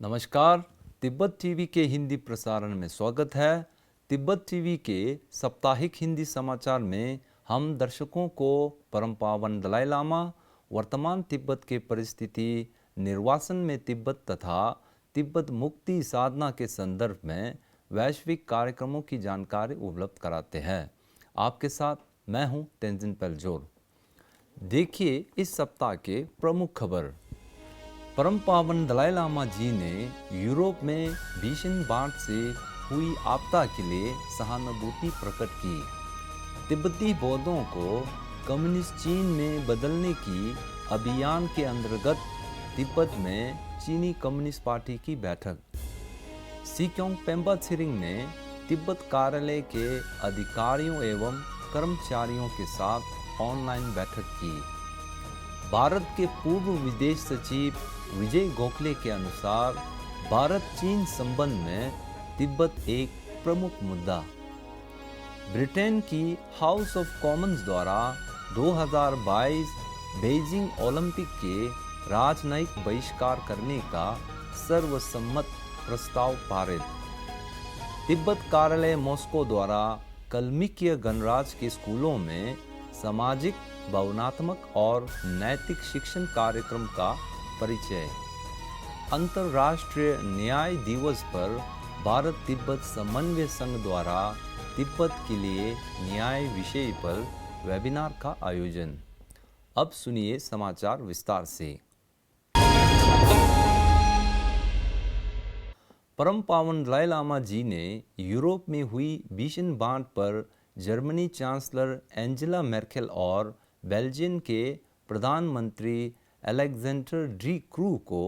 नमस्कार। तिब्बत टीवी के हिंदी प्रसारण में स्वागत है। तिब्बत टीवी के साप्ताहिक हिंदी समाचार में हम दर्शकों को परम पावन दलाई लामा, वर्तमान तिब्बत के परिस्थिति, निर्वासन में तिब्बत तथा तिब्बत मुक्ति साधना के संदर्भ में वैश्विक कार्यक्रमों की जानकारी उपलब्ध कराते हैं। आपके साथ मैं हूं तेंजिन पेलजोर। देखिए इस सप्ताह के प्रमुख खबर। परम पावन दलाई लामा जी ने यूरोप में भीषण बाढ़ से हुई आपदा के लिए सहानुभूति प्रकट की। तिब्बती बौद्धों को कम्युनिस्ट चीन में बदलने की अभियान के अंतर्गत तिब्बत में चीनी कम्युनिस्ट पार्टी की बैठक। सिक्योंग पेम्बा त्सिरिंग ने तिब्बत कार्यालय के अधिकारियों एवं कर्मचारियों के साथ ऑनलाइन बैठक की। भारत के पूर्व विदेश सचिव विजय गोखले के अनुसार भारत चीन संबंध में तिब्बत एक प्रमुख मुद्दा। ब्रिटेन की हाउस ऑफ कॉमन्स द्वारा 2022 बीजिंग ओलंपिक के राजनयिक बहिष्कार करने का सर्वसम्मत प्रस्ताव पारित। तिब्बत कार्यालय मॉस्को द्वारा कलमिकीय गणराज्य के स्कूलों में सामाजिक, भावनात्मक और नैतिक शिक्षण कार्यक्रम का परिचय। अंतर्राष्ट्रीय न्याय दिवस पर भारत तिब्बत समन्वय संघ द्वारा तिब्बत के लिए न्याय विषय पर वेबिनार का आयोजन। अब सुनिए समाचार विस्तार से। परम पावन दलाई लामा जी ने यूरोप में हुई भीषण बाढ़ पर जर्मनी चांसलर एंजेला मेर्केल और बेल्जियम के प्रधानमंत्री अलेक्जेंडर डी क्रू को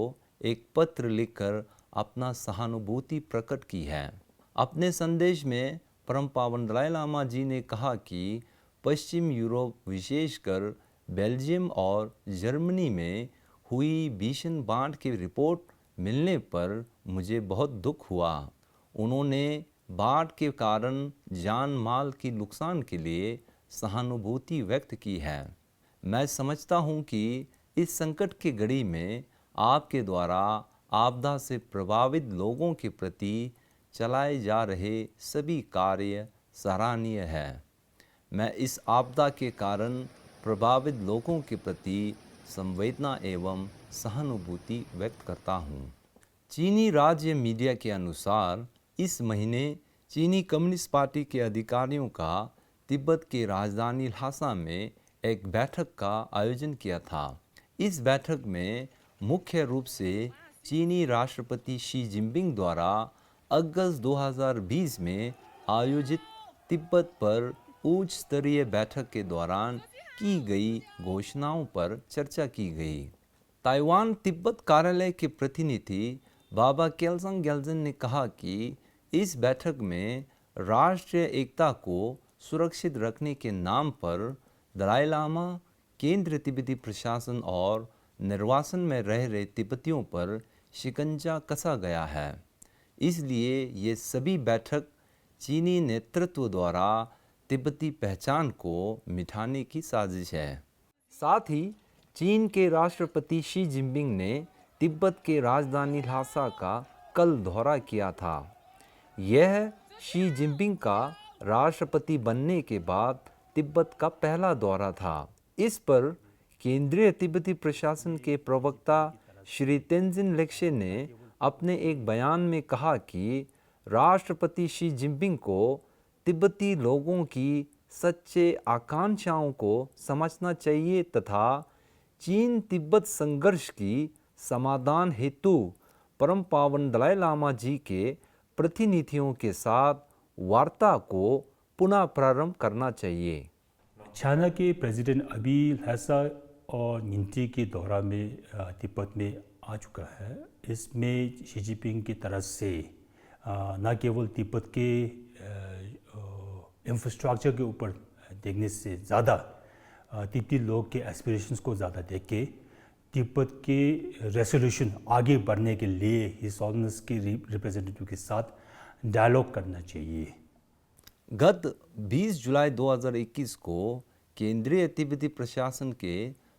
एक पत्र लिखकर अपना सहानुभूति प्रकट की है। अपने संदेश में परम पावन दलाई लामा जी ने कहा कि पश्चिम यूरोप, विशेषकर बेल्जियम और जर्मनी में हुई भीषण बाढ़ की रिपोर्ट मिलने पर मुझे बहुत दुख हुआ। उन्होंने बाढ़ के कारण जान माल की नुकसान के लिए सहानुभूति व्यक्त की है। मैं समझता हूँ कि इस संकट की घड़ी में आपके द्वारा आपदा से प्रभावित लोगों के प्रति चलाए जा रहे सभी कार्य सराहनीय है। मैं इस आपदा के कारण प्रभावित लोगों के प्रति संवेदना एवं सहानुभूति व्यक्त करता हूँ। चीनी राज्य मीडिया के अनुसार इस महीने चीनी कम्युनिस्ट पार्टी के अधिकारियों का तिब्बत के राजधानी ल्हासा में एक बैठक का आयोजन किया था। इस बैठक में मुख्य रूप से चीनी राष्ट्रपति शी जिनपिंग द्वारा अगस्त 2020 में आयोजित तिब्बत पर उच्च स्तरीय बैठक के दौरान की गई घोषणाओं पर चर्चा की गई। ताइवान तिब्बत कार्यालय के प्रतिनिधि बाबा केल्संग गेल्जन ने कहा कि इस बैठक में राष्ट्रीय एकता को सुरक्षित रखने के नाम पर दलाई लामा, केंद्रीय तिब्बती प्रशासन और निर्वासन में रह रहे तिब्बतियों पर शिकंजा कसा गया है। इसलिए ये सभी बैठक चीनी नेतृत्व द्वारा तिब्बती पहचान को मिटाने की साजिश है। साथ ही चीन के राष्ट्रपति शी जिनपिंग ने तिब्बत के राजधानी ल्हासा का कल दौरा किया था। यह शी जिनपिंग का राष्ट्रपति बनने के बाद तिब्बत का पहला दौरा था। इस पर केंद्रीय तिब्बती प्रशासन के प्रवक्ता श्री तेंजिन लेग्शे ने अपने एक बयान में कहा कि राष्ट्रपति शी जिनपिंग को तिब्बती लोगों की सच्चे आकांक्षाओं को समझना चाहिए तथा चीन तिब्बत संघर्ष की समाधान हेतु परम पावन दलाई लामा जी के प्रतिनिधियों के साथ वार्ता को पुनः प्रारंभ करना चाहिए। चाइना के प्रेसिडेंट अभी ल्हासा और निंगथी के दौरा में तिब्बत में आ चुका है। इसमें शी जिनपिंग की तरफ से न केवल तिब्बत के इंफ्रास्ट्रक्चर के ऊपर देखने से ज़्यादा तिब्बती लोग के एस्पिरेशंस को ज़्यादा देख के तिब्बत के रेसोल्यूशन आगे बढ़ने के लिए हिज ऑनर्स के रिप्रेजेंटेटिव के साथ डायलॉग करना चाहिए। गत 20 जुलाई 2021 को केंद्रीय तिब्बती प्रशासन के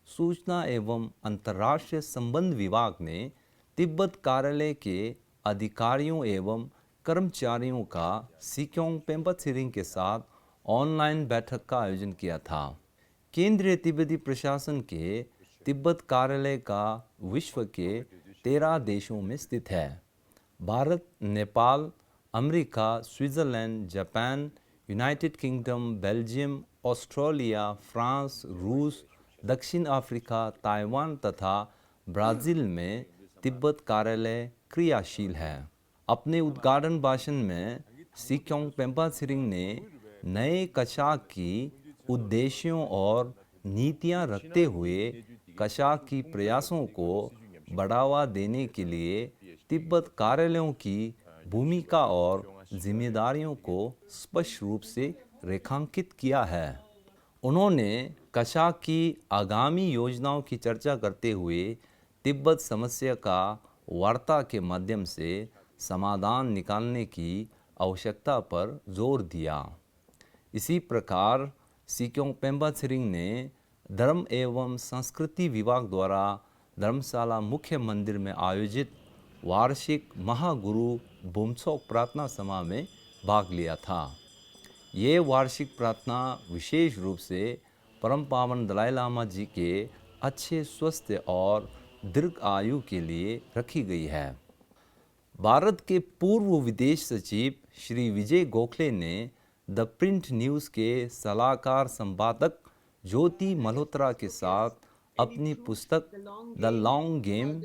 सूचना एवं अंतर्राष्ट्रीय संबंध विभाग ने तिब्बत कार्यालय के अधिकारियों एवं कर्मचारियों का सिक्योंग पेम्पा त्सिरिंग के साथ ऑनलाइन बैठक का आयोजन किया था। केंद्रीय तिब्बती प्रशासन के तिब्बत कार्यालय का विश्व के 13 देशों में स्थित है। Bharat, Nepal, America, Switzerland, Japan, United kingdom, Belgium, Australia, France, रूस, दक्षिण अफ्रीका, ताइवान तथा ब्राज़ील में तिब्बत कार्यालय क्रियाशील है। अपने उद्घाटन भाषण में सिक्योंग पेम्पा त्सिरिंग ने नए कशाक की उद्देश्यों और नीतियां रखते हुए कशाक की प्रयासों को बढ़ावा देने के लिए तिब्बत कार्यालयों की भूमिका और जिम्मेदारियों को स्पष्ट रूप से रेखांकित किया है। उन्होंने कशाक की आगामी योजनाओं की चर्चा करते हुए तिब्बत समस्या का वार्ता के माध्यम से समाधान निकालने की आवश्यकता पर जोर दिया। इसी प्रकार सिक्योंग पेम्पा त्सिरिंग ने धर्म एवं संस्कृति विभाग द्वारा धर्मशाला मुख्य मंदिर में आयोजित वार्षिक महागुरु बोमसोक प्रार्थना सभा में भाग लिया था। ये वार्षिक प्रार्थना विशेष रूप से परम पावन दलाई लामा जी के अच्छे स्वास्थ्य और दीर्घ आयु के लिए रखी गई है। भारत के पूर्व विदेश सचिव श्री विजय गोखले ने द प्रिंट न्यूज़ के सलाहकार संपादक ज्योति मल्होत्रा के साथ अपनी पुस्तक the long game,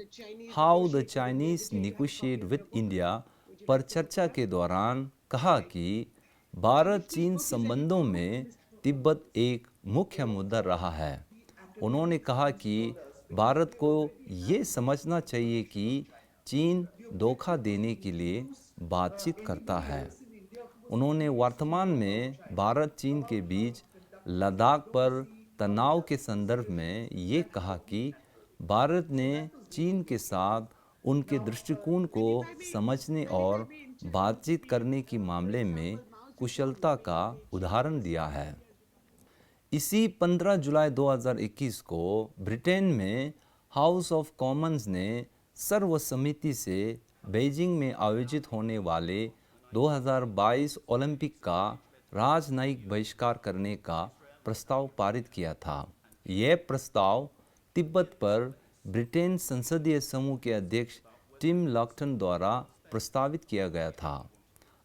how the Chinese negotiate with India पर चर्चा के दौरान कहा कि भारत चीन संबंधों में तिब्बत एक मुख्य मुद्दा रहा है। उन्होंने कहा कि भारत को ये समझना चाहिए कि चीन धोखा देने के लिए बातचीत करता है। उन्होंने वर्तमान में भारत चीन के बीच लद्दाख पर तनाव के संदर्भ में ये कहा कि भारत ने चीन के साथ उनके दृष्टिकोण को समझने और बातचीत करने के मामले में कुशलता का उदाहरण दिया है। इसी 15 जुलाई 2021 को ब्रिटेन में हाउस ऑफ कॉमन्स ने सर्वसम्मति से बीजिंग में आयोजित होने वाले 2022 ओलंपिक का राजनयिक बहिष्कार करने का प्रस्ताव पारित किया था। यह प्रस्ताव तिब्बत पर ब्रिटेन संसदीय समूह के अध्यक्ष टिम लॉक्टन द्वारा प्रस्तावित किया गया था।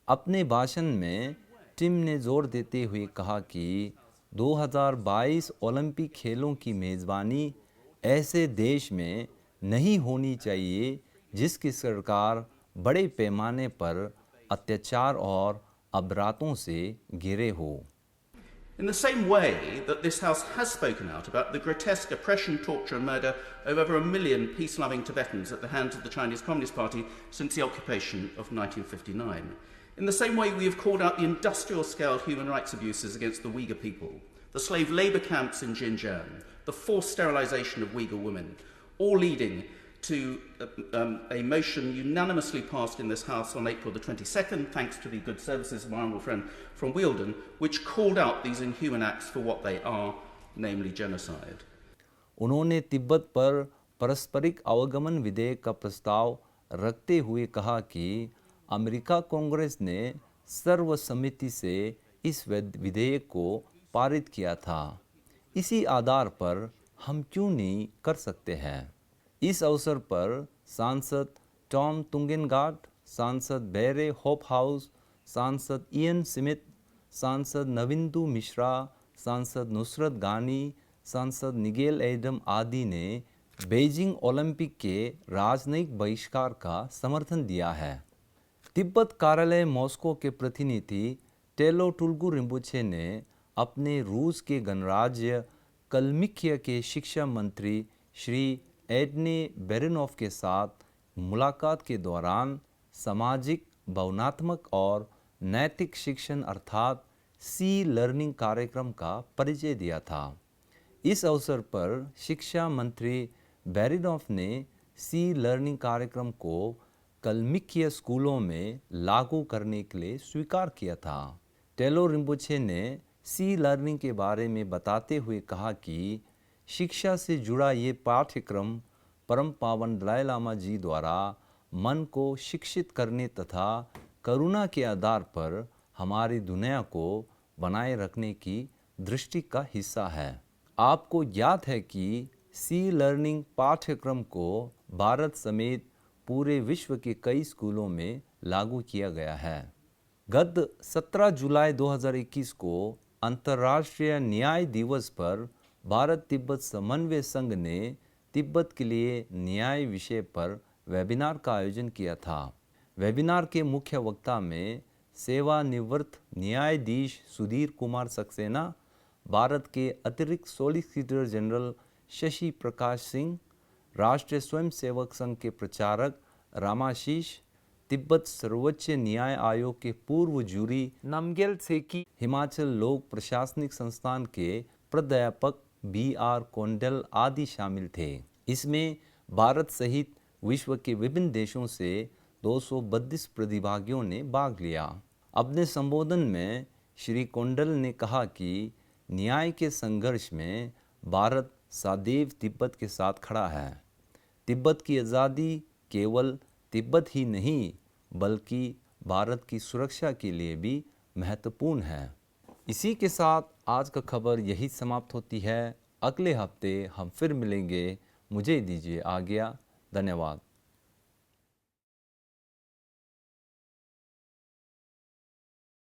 अपने भाषण में टिम ने जोर देते हुए कहा कि 2022 ओलंपिक खेलों की मेज़बानी ऐसे देश में नहीं होनी चाहिए जिसकी सरकार बड़े पैमाने पर अत्याचार और अपराधों से घिरे हो। In the same way that this House has spoken out about the grotesque oppression, torture and murder of over 1 million peace-loving Tibetans at the hands of the Chinese Communist Party since the occupation of 1959. In the same way we have called out the industrial-scale human rights abuses against the Uyghur people, the slave labour camps in Xinjiang, the forced sterilisation of Uyghur women, all leading to a motion unanimously passed in this House on April the 22nd, thanks to the good services of my honourable friend from Wealden, which called out these inhuman acts for what they are, namely genocide. उन्होंने तिब्बत पर पारस्परिक अवगमन विधेयक का प्रस्ताव रखते हुए कहा कि अमेरिका कांग्रेस ने सर्वसम्मति से इस विधेयक को पारित किया था। इसी आधार पर हम क्यों नहीं कर सकते हैं। इस अवसर पर सांसद टॉम तुंगेनगाट, सांसद बेरे होप हाउस, सांसद इयन स्मिथ, सांसद नविंदु मिश्रा, सांसद नुसरत गानी, सांसद निगेल एडम आदि ने बीजिंग ओलंपिक के राजनयिक बहिष्कार का समर्थन दिया है। तिब्बत कार्यालय मॉस्को के प्रतिनिधि टेलो टुल्गु रिम्पुचे ने अपने रूस के गणराज्य कलमिकिया के शिक्षा मंत्री श्री एडने बेरेनोव के साथ मुलाकात के दौरान सामाजिक, भावनात्मक और नैतिक शिक्षण अर्थात सी लर्निंग कार्यक्रम का परिचय दिया था। इस अवसर पर शिक्षा मंत्री बेरेनोव ने सी लर्निंग कार्यक्रम को कलमिकिया स्कूलों में लागू करने के लिए स्वीकार किया था। टेलो रिम्पुचे ने सी लर्निंग के बारे में बताते हुए कहा कि शिक्षा से जुड़ा ये पाठ्यक्रम परम पावन दलाई लामा जी द्वारा मन को शिक्षित करने तथा करुणा के आधार पर हमारी दुनिया को बनाए रखने की दृष्टि का हिस्सा है। आपको याद है कि सी लर्निंग पाठ्यक्रम को भारत समेत पूरे विश्व के कई स्कूलों में लागू किया गया है। गत 17 जुलाई 2021 को अंतर्राष्ट्रीय न्याय दिवस पर भारत तिब्बत समन्वय संघ ने तिब्बत के लिए न्याय विषय पर वेबिनार का आयोजन किया था। वेबिनार के मुख्य वक्ता में सेवानिवृत्त न्यायाधीश सुधीर कुमार सक्सेना, भारत के अतिरिक्त सॉलिसिटर जनरल शशि प्रकाश सिंह, राष्ट्रीय स्वयंसेवक संघ के प्रचारक रामाशीष, तिब्बत सर्वोच्च न्याय आयोग के पूर्व जूरी नामग्याल सेकी, हिमाचल लोक प्रशासनिक संस्थान के प्राध्यापक BR कोंडल आदि शामिल थे। इसमें भारत सहित विश्व के विभिन्न देशों से 232 प्रतिभागियों ने भाग लिया। अपने संबोधन में श्री कोंडल ने कहा कि न्याय के संघर्ष में भारत सदैव तिब्बत के साथ खड़ा है। तिब्बत की आज़ादी केवल तिब्बत ही नहीं बल्कि भारत की सुरक्षा के लिए भी महत्वपूर्ण है। इसी के साथ आज का खबर यही समाप्त होती है। अगले हफ्ते हम फिर मिलेंगे। मुझे दीजिए आज्ञा। धन्यवाद।